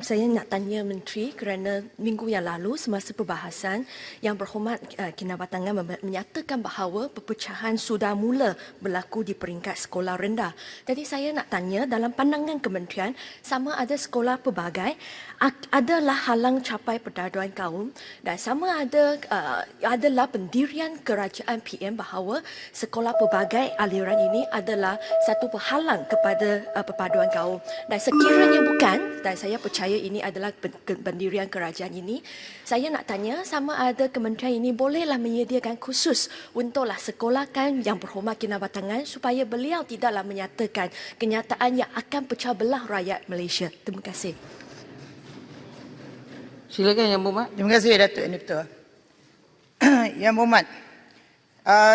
Saya nak tanya Menteri kerana minggu yang lalu semasa perbahasan Yang Berhormat Kinabatangan menyatakan bahawa perpecahan sudah mula berlaku di peringkat sekolah rendah. Jadi saya nak tanya dalam pandangan kementerian sama ada sekolah pelbagai adalah halang capai perpaduan kaum dan sama ada adalah pendirian kerajaan PM bahawa sekolah pelbagai aliran ini adalah satu penghalang kepada perpaduan kaum. Dan sekiranya bukan, dan saya percaya ini adalah pendirian kerajaan ini, saya nak tanya sama ada kementerian ini bolehlah menyediakan khusus untuklah sekolahkan Yang Berhormat Kinabatangan supaya beliau tidaklah menyatakan kenyataan yang akan pecah belah rakyat Malaysia. Terima kasih. Silakan Yang Berhormat. Terima kasih Datuk Yang Dipertua. Yang Berhormat,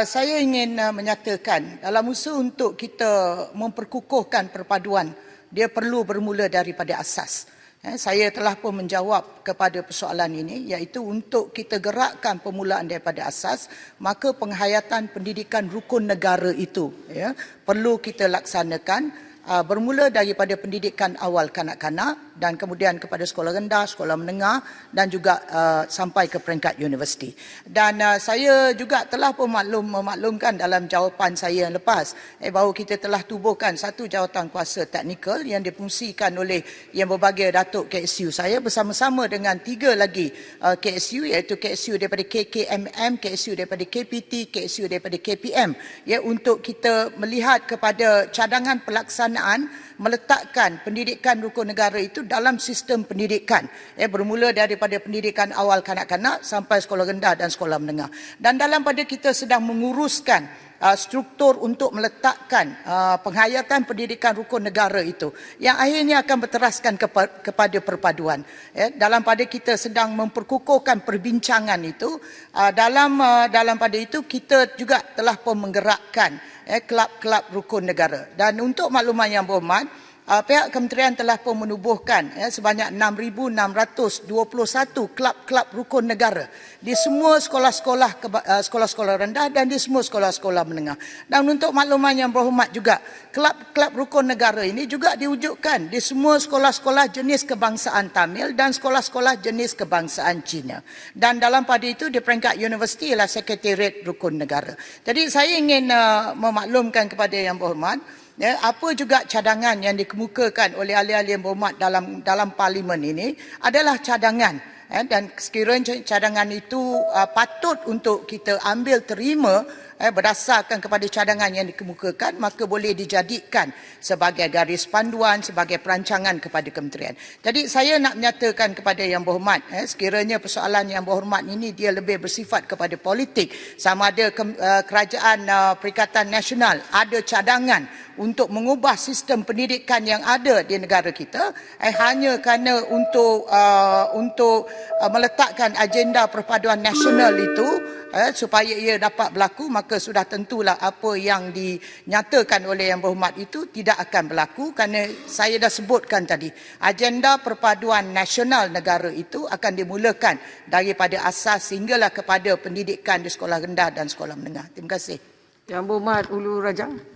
saya ingin menyatakan dalam usaha untuk kita memperkukuhkan perpaduan, dia perlu bermula daripada asas. Saya telah pun menjawab kepada persoalan ini, iaitu untuk kita gerakkan permulaan daripada asas, maka penghayatan pendidikan rukun negara itu perlu kita laksanakan bermula daripada pendidikan awal kanak-kanak dan kemudian kepada sekolah rendah, sekolah menengah dan juga sampai ke peringkat universiti. Dan saya juga telah pun memaklumkan dalam jawapan saya yang lepas bahawa kita telah tubuhkan satu jawatan kuasa teknikal yang difungsikan oleh yang berbagai datuk KSU saya bersama-sama dengan 3 lagi KSU, iaitu KSU daripada KKMM, KSU daripada KPT, KSU daripada KPM, untuk kita melihat kepada cadangan pelaksanaan meletakkan pendidikan rukun negara itu dalam sistem pendidikan, bermula daripada pendidikan awal kanak-kanak sampai sekolah rendah dan sekolah menengah. Dan dalam pada kita sedang menguruskan struktur untuk meletakkan penghayatan pendidikan rukun negara itu yang akhirnya akan berteraskan kepada perpaduan. Dalam pada kita sedang memperkukuhkan perbincangan itu, dalam pada itu kita juga telah pun menggerakkan kelab-kelab rukun negara. Dan untuk makluman Yang Berhormat, pihak kementerian telah pun menubuhkan sebanyak 6,621 kelab-kelab rukun negara di semua sekolah-sekolah rendah dan di semua sekolah-sekolah menengah. Dan untuk makluman Yang Berhormat juga, kelab-kelab rukun negara ini juga diwujudkan di semua sekolah-sekolah jenis kebangsaan Tamil dan sekolah-sekolah jenis kebangsaan Cina. Dan dalam pada itu di peringkat universiti ialah Sekretariat Rukun Negara. Jadi saya ingin memaklumkan kepada Yang Berhormat, apa juga cadangan yang dikemukakan oleh ahli-ahli Yang Berhormat dalam parlimen ini adalah cadangan, dan sekiranya cadangan itu patut untuk kita ambil terima berdasarkan kepada cadangan yang dikemukakan, maka boleh dijadikan sebagai garis panduan, sebagai perancangan kepada kementerian. Jadi saya nak menyatakan kepada Yang Berhormat, sekiranya persoalan Yang Berhormat ini dia lebih bersifat kepada politik, sama ada kerajaan Perikatan Nasional ada cadangan untuk mengubah sistem pendidikan yang ada di negara kita, hanya kerana untuk meletakkan agenda perpaduan nasional itu supaya ia dapat berlaku, maka sudah tentulah apa yang dinyatakan oleh Yang Berhormat itu tidak akan berlaku, kerana saya dah sebutkan tadi, agenda perpaduan nasional negara itu akan dimulakan daripada asas sehinggalah kepada pendidikan di sekolah rendah dan sekolah menengah. Terima kasih. Yang Berhormat Ulu Rajang.